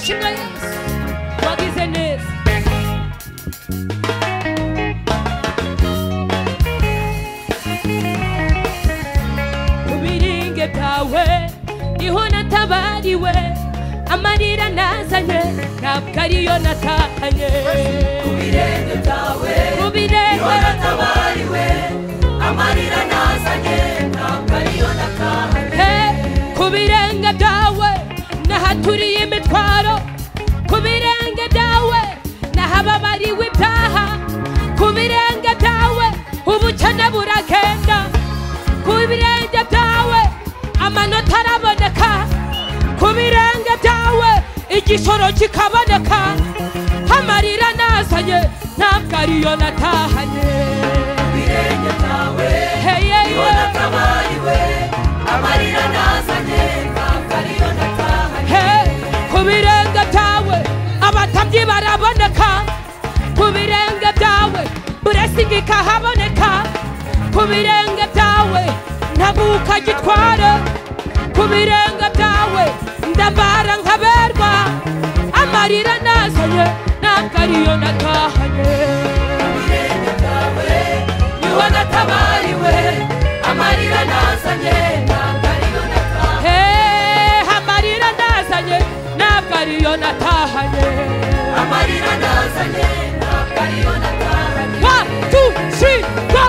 Shimwa Yesu wagize neza. Kubiringe byawe niho natabariwe, amarira nazanye ntabwo ariyo natahanye. Kubirenge byawe niho natabariwe, amarira nazanye ntabwo ariyo natahanye. Kubirenge byawe nahaturiye imitwaro, kubirenge byawe nahababariwe ibyaha, kubirenge byawe ubukene buragenda, kubirenge byawe amanota araboneka, kubirenge byawe igishoro kikaboneka, amarira nazanye ntabwo ariyo natahanye. Kubirenge byawe niho natabariwe, amarira nazanye ntabwo ariyo natahanye. Kubirenge byawe abatamyi baraboneka, kubirenge byawe blessing ikahaboneka, kubirenge byawe ntabuka gitware, kubirenge byawe ndabara nkaberwa, amarira nazanye ntabwo ariyo natahanye. Kubirenge byawe niho natabariwe, amarira nazanye ntabwo ariyo natahanye. Amarira nazanye ntabwo ariyo natahanye. Amarira nazanye ntabwo ariyo natahanye. 1, 2, 3, go!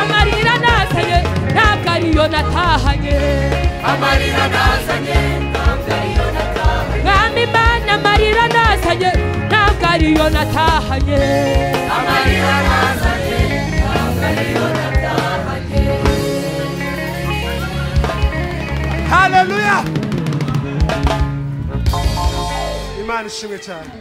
Amarira nazanye ntabwo ariyo natahanye. Amarira nazanye ntabwo ariyo natahanye. Mwami Mana amarira nazanye ntabwo ariyo natahanye. Amarira nazanye ntabwo ariyo natahanye. Hallelujah. Imana ishimwe cyane.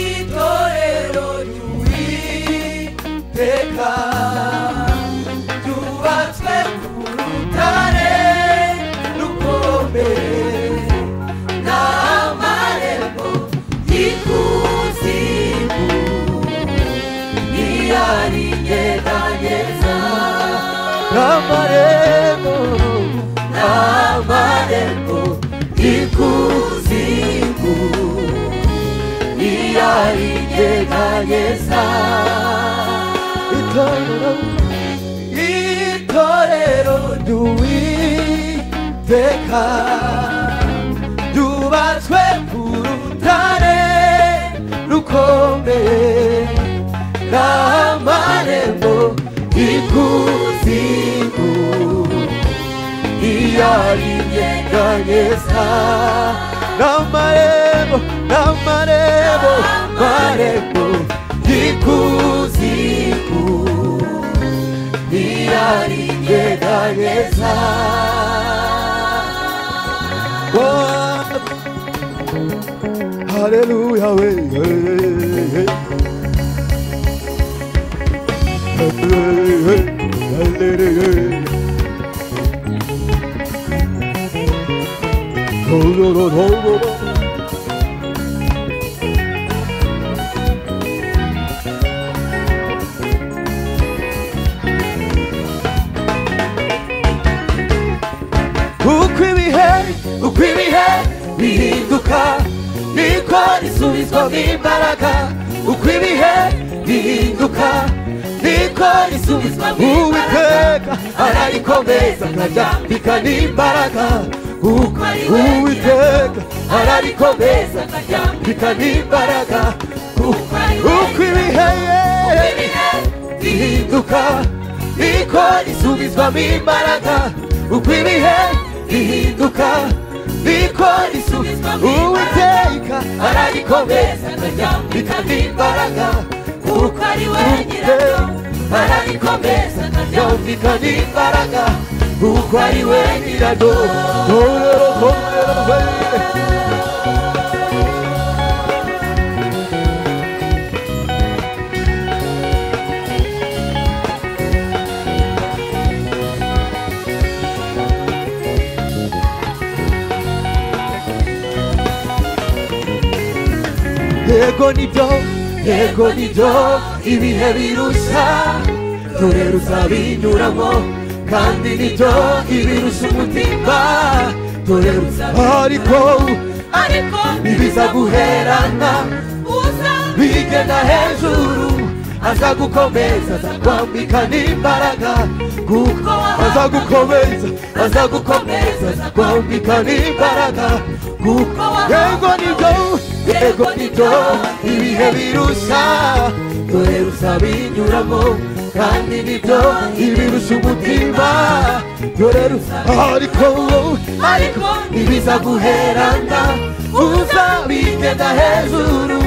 Itorero ry'Uwiteka ryubatswe ku rutare rukomeye, n'amarembo y'ikuzimu ntiyarinyeganyeza. N'amarembo y'ikuzimu ntiyarinyeganyeza. Itorero ry'Uwiteka ryubatswe ku rutare rukomeye, n'amarembo y'ikuzimu ntiyarinyeganyeza. N'amarembo y'ikuzimu ntiyarinyeganyeza. Hallelujah. Uko ibihe bihinduka niko risubizwamo imbaraga. Uko ibihe bihinduka niko risubizwamo imbaraga. Ararikomeza akaryambikana imbaraga. Uwiteka ararikomeza akaryambikana imbaraga. Uko ibihe bihinduka niko risubizwamo imbaraga. Uko ibihe bihinduka niko risubizwamo imbaraga. Uwiteka ararikomeza akaryambikana imbaraga. kuko ari we nyiraryo ararikomeza akaryambikana imbaraga kuko ari we nyiraryo yego nibyo ibihe birushya dore ruzabinyuramo kandi nibyo ibirusha umutima dore ariko ibiza guherana bigenda hejuru azagukomeza azakwambika n'imbaraga kuko azagukomeza azakwambika n'imbaraga kuko yego nibyo ibihe birushya dore ruzabinyuramo kandi nibyo ibirusha umutima dore ariko ibiza guherana uzabigenda hejuru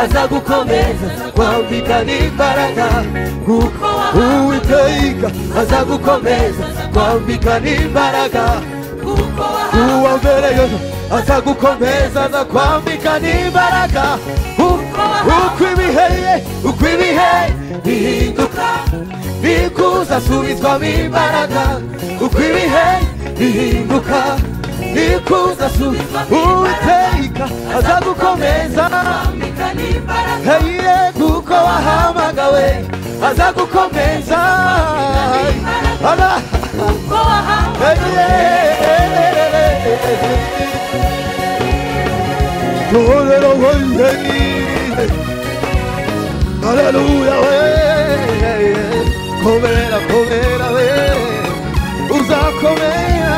azagukomeza azakwambika n'imbaraga kuko uwiteka azagukomeza azakwambika n'imbaraga kuko uwambereye azagukomeza azakwambika n'imbaraga uko ibihe bihinduka nikuza asubizwamo imbaraga uko ibihe bihinduka nikuza asubizwamo uwiteka azagukomeza kuko wahamagawe azagukomeza Hallelujah, komera we uzakomera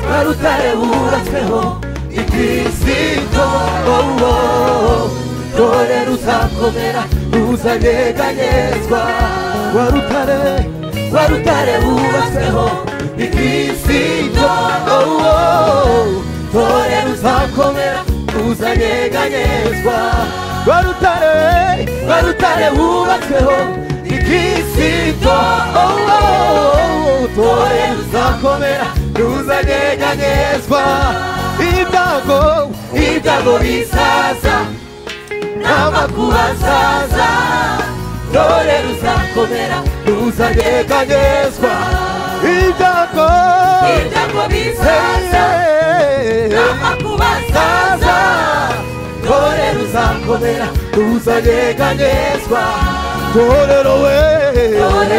rwarutare wubatsweho ikristo dore ruzakomera ruzanyeganyezwa rwarutare wubatsweho ikristo dore ruzakomera ruzanyeganyezwa rwarutare wubatsweho ikristo dore ruzakomera ruzanyeganyezwa ibyago bizaza n'amakuba azaza dore ruzakomera ruzanyeganyezwa ibyago bizaza n'amakuba azaza dore ruzakomera ruzanyeganyezwa dore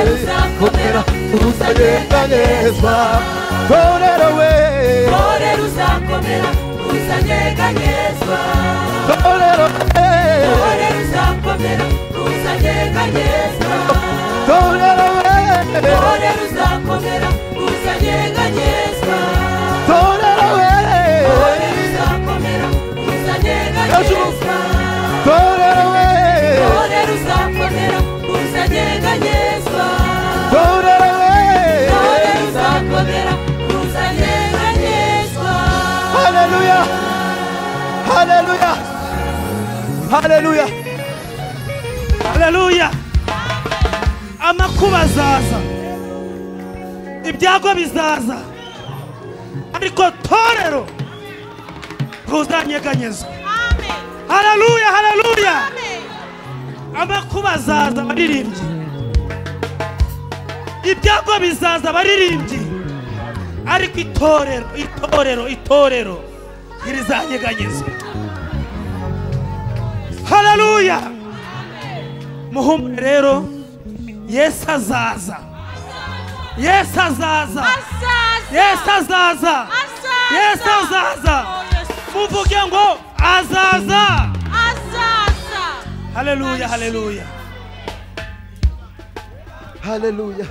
ruzakomera ruzanyeganyezwa dore ruzakomera ruzanyeganyezwa dore ruzakomera ruzanyeganyezwa dore ruzakomera ruzanyeganyezwa dore ruzakomera ruzanyeganyezwa dore ruzakomera ruzanyeganyezwa dore ruzakomera ruzanyeganyezwa. Hallelujah, hallelujah, hallelujah, hallelujah. Amakuba azaza, ibyago bizaza, ariko torero ruzanyeganyezwa. Hallelujah, hallelujah. Amakuba azaza abariribyi, ibyago bizaza abariribyi, ariko itorero ntirizanyeganyezwa. Hallelujah. Muhumure rero, Yesu azaza, Yesu azaza, Yesu azaza, Yesu azaza. Muvuge ngo azaza. Hallelujah, hallelujah, hallelujah.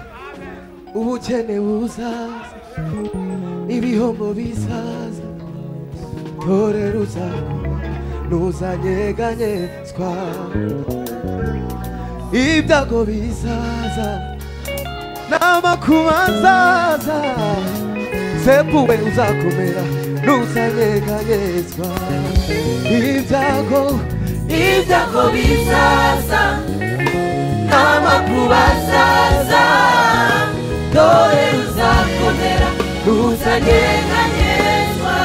Ubukene buzaza, ibihombo bizaza, dore ruzanyeganyezwa. Ibyago bizaza n'amakuba azaza sepuwe uzakomera ntuzanyeganyezwa ibyago bizaza n'amakuba azaza dore uzakomera ntuzanyeganyezwa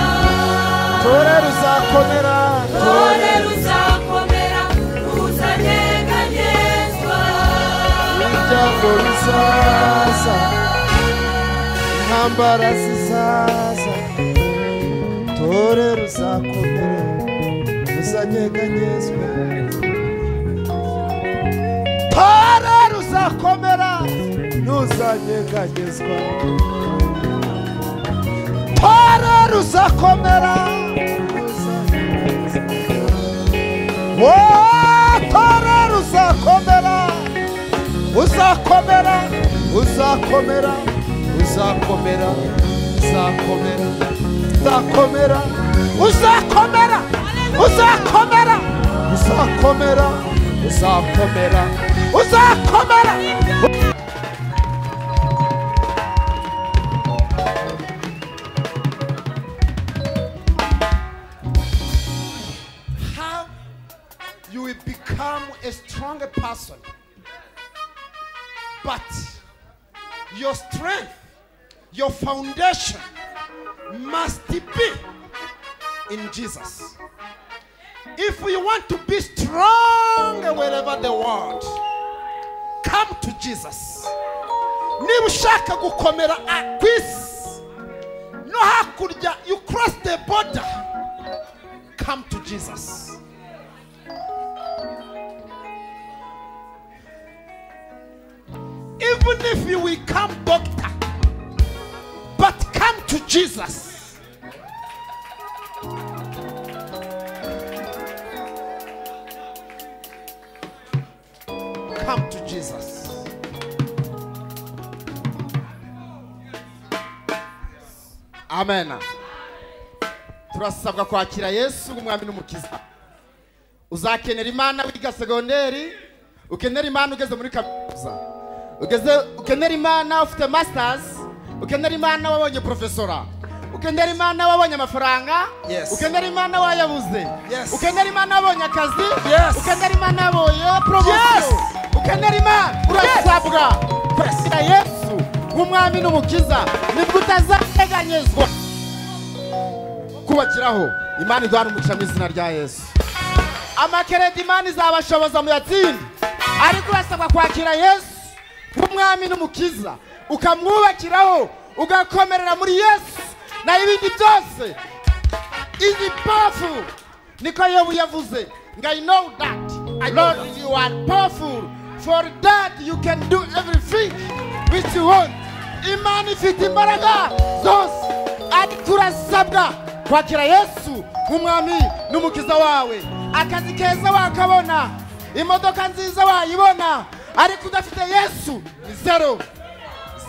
dore uzakomera ntuzanyeganyezwa ibyago bizaza intambara zizaza dore uzakomera ntuzanyeganyezwa dore uzakomera ntuzanyeganyezwa dore uzakomera dore uzakomera uzakomera uzakomera uzakomera uzakomera uzakomera uzakomera uzakomera uzakomera uzakomera uzakomera. How you will become a stronger person, but your strength, your foundation must be in Jesus. If you want to be strong wherever the world, come to Jesus. Niba ushaka gukomera kwisi no hakurya, you cross the border, come to Jesus. Even if you will come doctor, but come to Jesus. Come to Jesus. Amen. Turasabwa kwakira Yesu umwami n'umukiza. Uzakenera Imana wiga segonderi, ukenera Imana ugeze muri kaminuza, ukenera Imana ufite masters, ukenera Imana wabonye professora, ukenera Imana wabonye amafaranga, ukenera Imana wayabuze, ukenera Imana wabonye akazi, ukenera Imana wabonye promotion, ukenera Imana urasabwa kwakira Yesu umwami n'umukiza, nibwo utazateganyezwa kubakiraho. Imana iduhana umugisha mu izina rya Yesu. Amakeredi Imana izabashoboza mu yatsinda, ariko urasabwa kwakira Yesu umwami n'umukiza, ukamwubakiraho, ugakomerera muri Yesu, na ibindi byose is powerful. Niko Yobu yavuze, I know that Lord you are powerful, for that you can do everything which you want. Imana ifite imbaraga zose, ariko urasabwa kwakira Yesu umwami n'umukiza wawe. Akazi keza wakabona, imodoka nziza wayibona, ariko udafite Yesu ni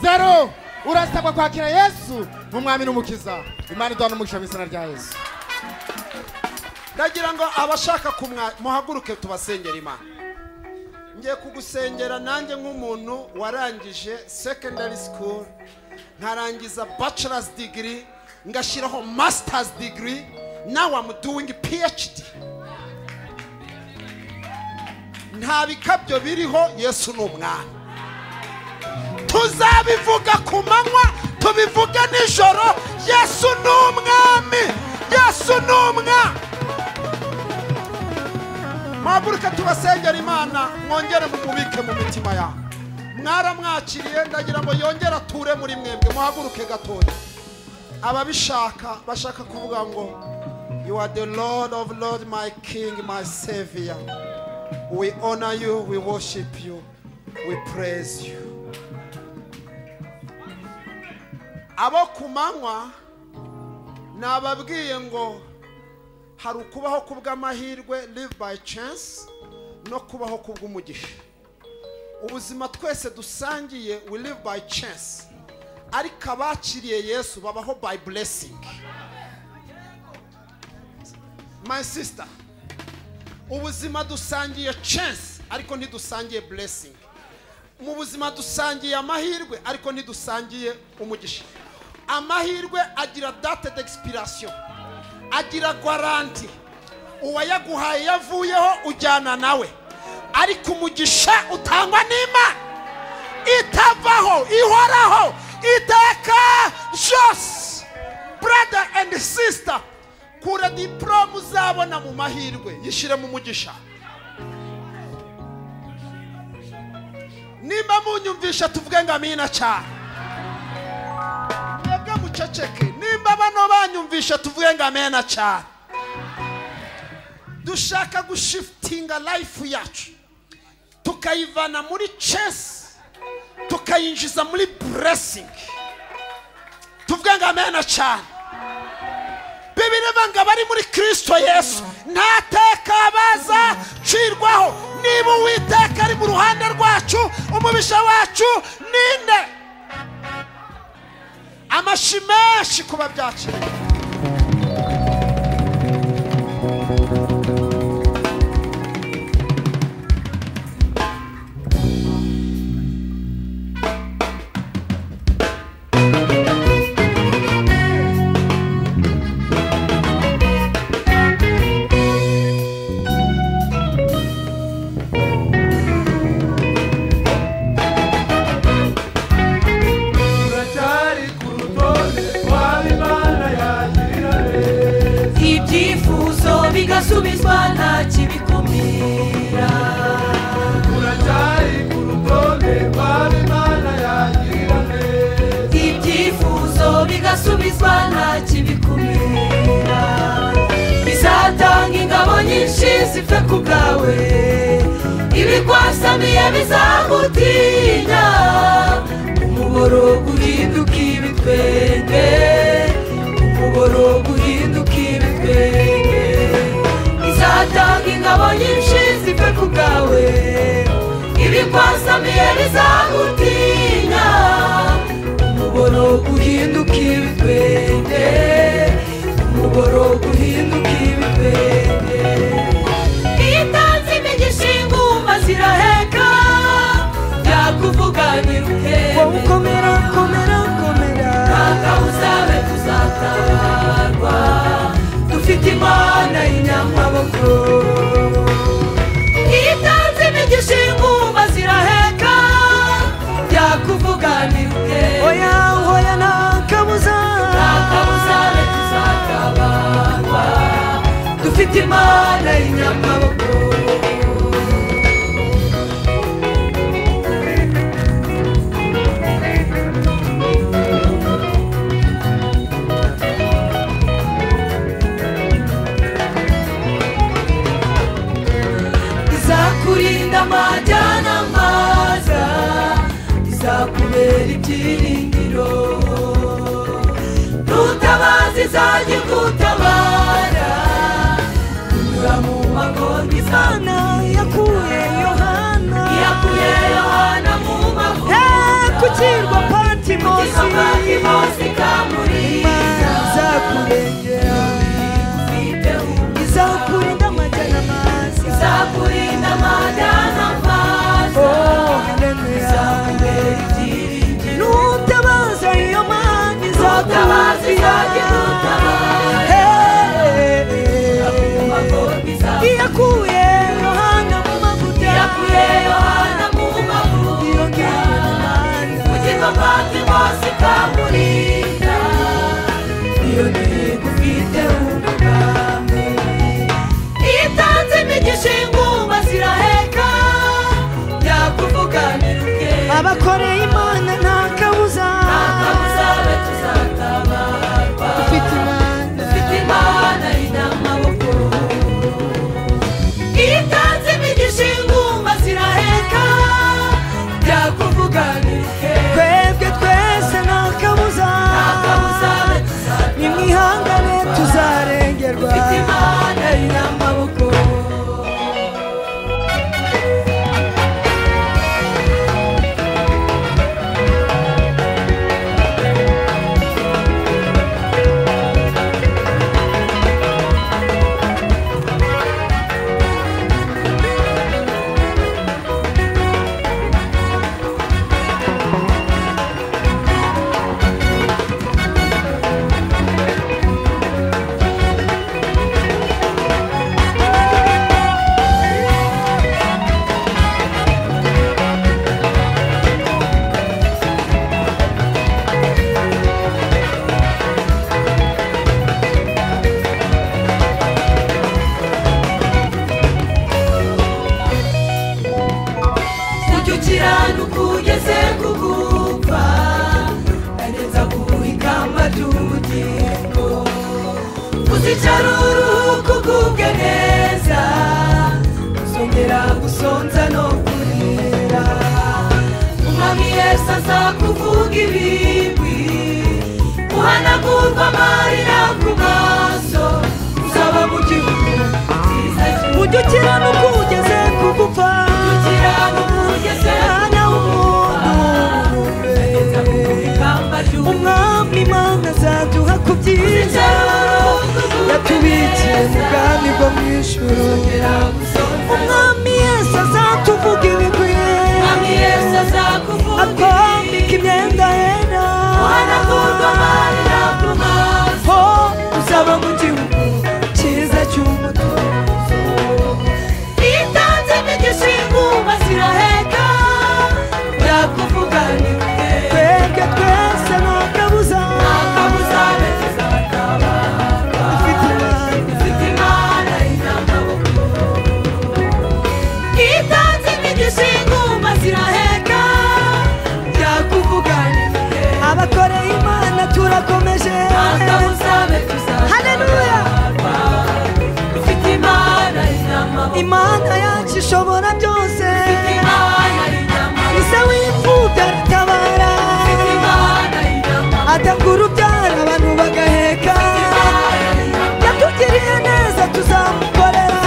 zero. Urasabwa kwakira Yesu umwami n'umukiza. Imana iduhana umugisha mu izina rya Yesu. Ndagira ngo abashaka muhaguruke tubasengera Imana. Ngiye kugusengera nanjye nk'umuntu warangije secondary school, nkarangiza bachelor's degree, ngashiraho master's degree. Now I'm doing PhD. Nta bikabyo biriho, Yesu ni umwami. Tuzabivuga ku manywa, tubivuga nijoro, Yesu ni umwami, Yesu ni umwami. Muhaguruke tubasengera Imana, mwongere mumubike mu mitima yawe. Mwaramwakiriye, ndagira ngo yongere ature muri mwebwe. Muhaguruke gatoya. Ababishaka bashaka kuvuga ngo you are the Lord of Lords, my King, my Savior. We honor you, we worship you, we praise you. Abo kumanywa nababwiye ngo hari ukubaho kubw'amahirwe, live by chance, no kubaho kubw'umugisha. Ubuzima twese dusangiye, we live by chance, ariko abakiriye Yesu babaho by blessing. My sister, ubuzima dusangiye chance, ariko ntidusangiye blessing. mu buzima dusangiye amahirwe ariko ntidusangiye umugisha. Amahirwe agira date d'expiration, agira garanti. Uwayaguhaye yavuyeho ujyana nawe, ariko umugisha utangwa n'Imana itavaho, ihoraho iteka ryose. Brother and sister, kura diplome uzabona mu mahirwe yishire mu mugisha. Nimba munyumvisha tuvuge ngo amina cyane. Mwebwe muceceke. Nimba bano banyumvisha tuvuge ngo amena cyane. Dushaka gushiftinga life yacu tukayivana muri chess tukayinjiza muri blessing. Tuvuge ngo amena cyane. Bibiri banga bari muri Kristo Yesu nta teka baza cirwaho. Niba Uwiteka ari mu ruhande rwacu, umubisha wacu ninde? Amashimeshi kuba byaciriye. Subizwa nta kibikumira. Uracyari ku rutonde rw'Imana yagirira neza. Ibyifuzo bigasubizwa nta kibikumira. Bizatanga ingabo nyinshi zipfe ku bwawe, ibikwasamiye bizagutinya. Umuboro guhinduka ibitwenge, umuboro guhinduka ibitwenge. Bizatanga ingabo nyinshi zipfe ku bwawe, ibikwasamiye bizagutinya. Umuboro guhinduka ibitwenge, umuboro guhinduka ibitwenge. Itanze imigisha ingumba ziraheka, yakuvuganira ukeme. Wowe ukomera komera komera, nta uzabe tuzatabarwa. Dufite Imana y'inyamaboko. Itanze imigisha ingumba ziraheka, yakuvuganira ukeme. Oya oya nta kabuza, nta kabuza be tuzatabarwa. Dufite Imana y'inyamaboko. Izakurinda amajyana maza, izakubera ibyiringiro. Nutabaza izajya igutabara, unyura mu magorwa. Imana yakuye Yohana mu mavuta, ku kirwa Patimosi ikamurinda. Izakurengera, izakurinda amajyana maza, izakurinda amajyana maza. Izakubera ibyiringiro. Nutabaza iyo Mana izajya igutabara. Iyakuye Yohana mu mavuta, kugira Patimosi ikamurinda. Iyo ntego ufite umugambi. Itanze imigisha ingumba ziraheka, yakuvuganira ukeme. Abakoreye Imana nta kabuza, nta kabuza be tuzatabarwa. Dufite Imana y'inyamaboko. Itanze imigisha ingumba ziraheka, yakuvuganira ukeme. Twebwe twese nta kabuza, nta kabuza be tuzatabarwa. Nimwihangane tuzarengerwa. Dufite Imana y'inyamaboko. ukiranuka ugeze kugupfa ageza guhikamba ry'ubugingo uzicara uruhuka ugubwe neza uzongera gusonza no kurira umwami Yesu azakuvuga ibigwi uhanagurwa amarira ku maso uzaba mu gihugu cyiza ujya ukiranuka ugeze kugupfa ukiranuka ugeze hana umuntu umwami Imana azaduha ku byiza yatubikiye mu bwami bwo mu ijuru umwami Yesu azatuvuga ibigwi akwambika imyenda yera uhanagurwa amarira ku maso uzaba mu gihugu cyiza cy'umutuzo itanze imigisha inguma ziraheka yakuvuganire twebwe twese nta kabuza dufite Imana inyamaboko itanze imigisha inguma ziraheka yakuvuganire abakoreye Imana turakomeje haleluya dufite Imana inyamaboko Imana yacu ishobora byose ise w'imfubyi aratabara atanga urubyaro abantu bagaheka yatugiriye neza tuzamukorera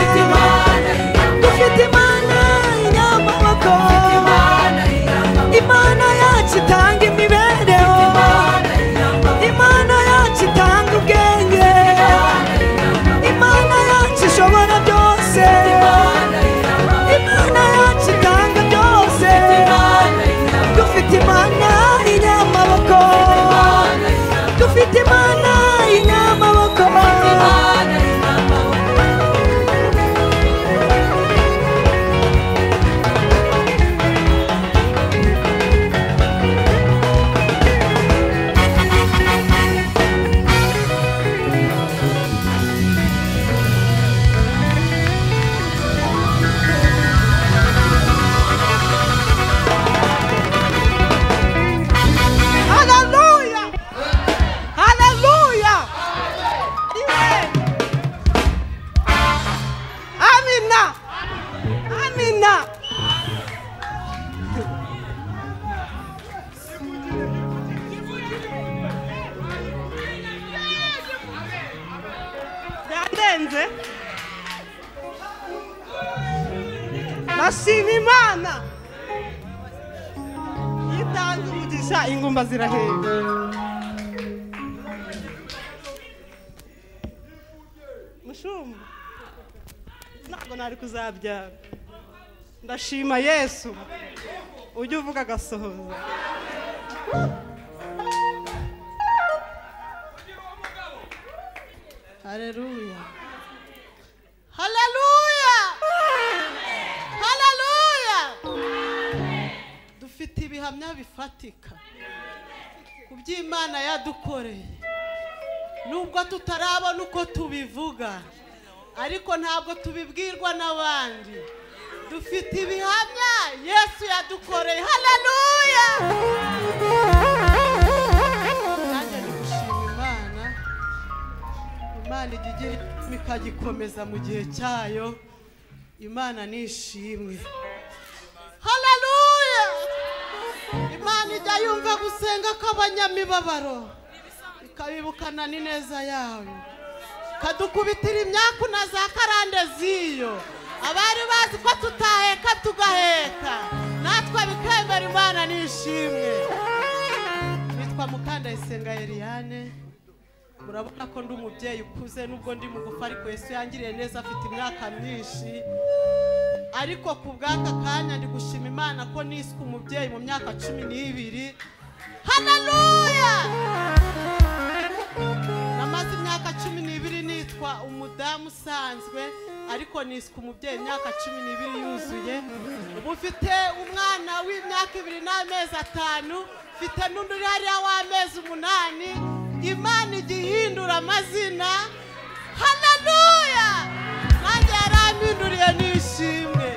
dufite Imana inyamaboko Imana yacu itanga imibereho Imana yacu itanga ubwenge Imana yacu ishobora byose Imana yacu itanga byose dufite Imana inyamaboko dufite Imana inyamaboko Nashima Imana yitanze umugisha ingumba ziraheka mushumba ntabwo nari kuzabyara ndashima Yesu ujya uvuga agasohoza haleluya haleluya haleluya dufite ibihamya bifatika ku by'Imana yadukoreye nubwo tutarabona uko tubivuga ariko ntabwo tubibwirwa n'abandi dufite ibihamya Yesu yadukoreye haleluya nanjye ndigushima Imana igiye ikagikomeza mu gihe cyayo Imana nishimwe haleluya Imana ijya yumva gusenga kw'abanyamibabaro ikabibukana n'ineza yayo kadukubitira imyaku na za karande ziyo abari bazi ko tutaheka tugaheka natwe bikemera Imana nishimwe bitwa Mukandayisenga Eliane murabona ko ndi umubyeyi ukuze nubwo ndi mugufi ariko Yesu yangiriye neza afite imyaka myinshi ariko ku bw'aka kanya ndi gushima Imana ko niswe umubyeyi mu myaka 12 haleluya namaze imyaka 12 nitwa umudamu usanzwe ariko niswe umubyeyi imyaka 12 yuzuye ubu mfite umwana w'imyaka 2 n'amezi 5 mfite n'undi uri hariya w'amezi 8 Imana igihindura amazina haleluya nanjye yarampinduriye nishimwe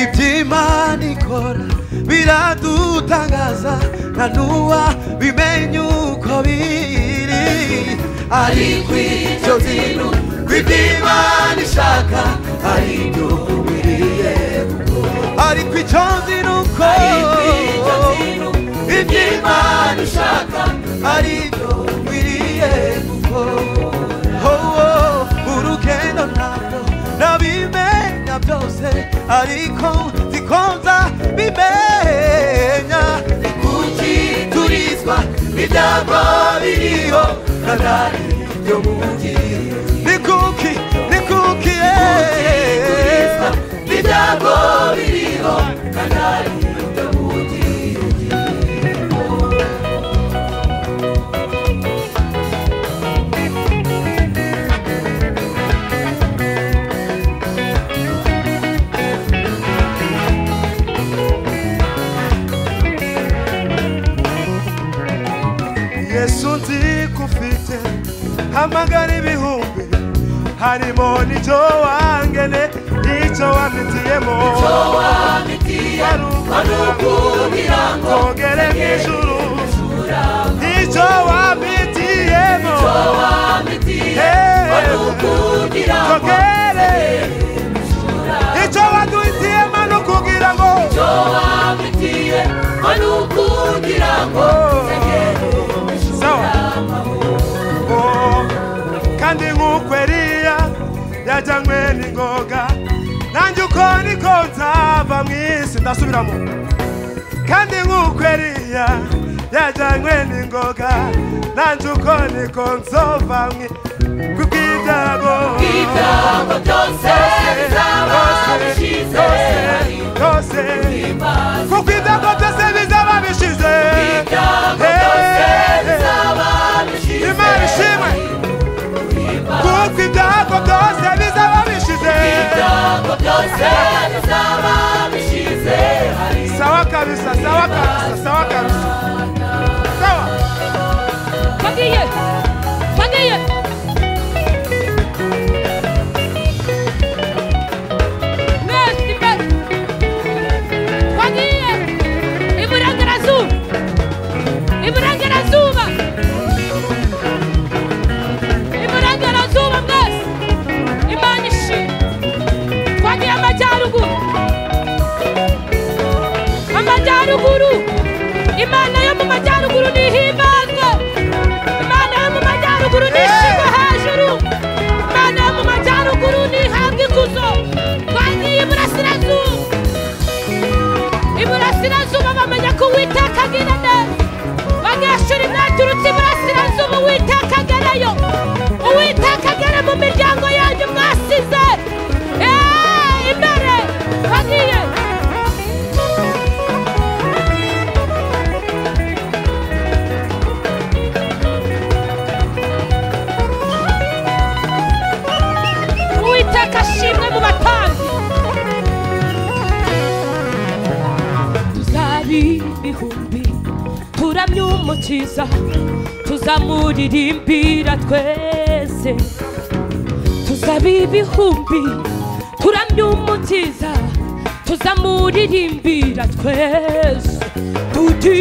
iby'Imana ikora biradutangaza nta n'uwa bimenya uko biri ariko icyo kintu iby'Imana ishaka aribyo ukwiriye gukora ariko icyo kintu uko iby'Imana ishaka aribyo ukwiriye gukora urugendo ntabwo nabimenya byose ariko zikonza bimenya kuki turizwa ibyago biriho kadari byo mugiye ni kuki turizwa ibyago biriho kadari byo mugiye Yesu nzi kufite hamagara ibihumbi harimo n'icyo wangene icyo wamitiyemo warukugira ngo ngere mu ijuru icyo wamitiyemo warukugira ngo ngere icyo waduhitiyemo nukugira ngo icyo wamitiyemo nukugira ngo kandi nk'uko Eliya yajyanywe n'ingoga nanjye uko niko nzava mu isi ndasubiramo kandi nk'uko Eliya yajyanywe n'ingoga nanjye uko niko nzova mu isi kubw'ibyago byose bizaba bishize kuko ibyago byose bizaba bishize Imana ishimwe kuko ibyago byose bizaba bishize sawa kabisa sawa Bagiye iburengerazuba mwese Imana ishimwe twagiye amajyaruguru Imana yo mu majyaruguru nihimbazwe Imana yo mu majyaruguru nishimwe hejuru Imana yo mu majyaruguru nihabwe ikuzo twagiye iburasirazuba bamenya ko Uwiteka agira neza bagashura mwaturutse iburasirazuba Uwiteka agerayo Uwiteka agera mu miryango yanyu mwasize imbere bagiye Uwiteka ashimwe mu batanzi tuzabi ibihumbi turamye umukiza tuzamuririmbira twese tuzaba ibihumbi turamye umukiza tuzamuririmbira twese tuti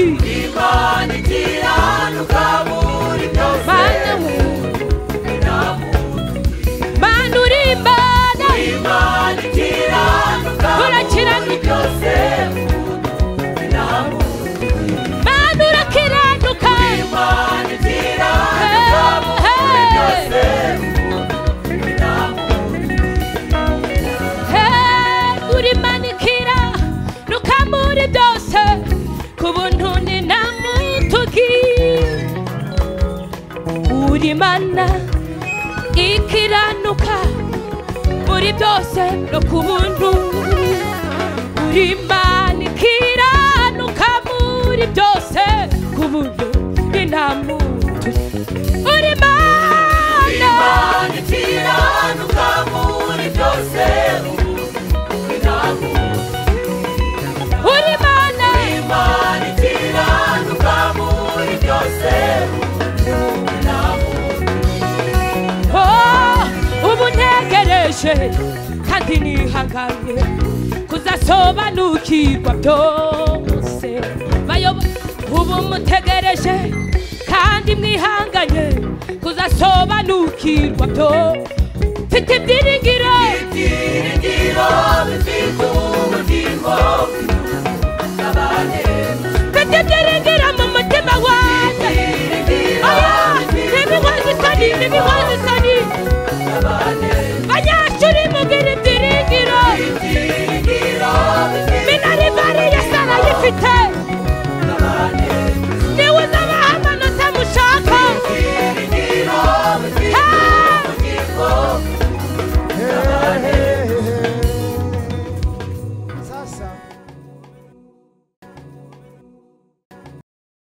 Imana ikiranuka muri byose Mana uri Imana ikiranuka muri byose Mana urakiranuka Imana ikiranuka muri byose uri Imana ikiranuka muri byose ku buntu ni nta mutugi uri Imana ikiranuka muri byose no ku buntu uri Imana ikiranuka muri byose ku buntu ni nta mutugi uri Imana mutegereje kandi nihanganye kuzasobanukirwa byose ubu mutegereje kandi mwihanganye kuzasobanukirwa byose mfite ibyiringiro bifite ubugingo mfite ibyiringiro mu mutima wanjye n'ibihozisani banyashuri mubwire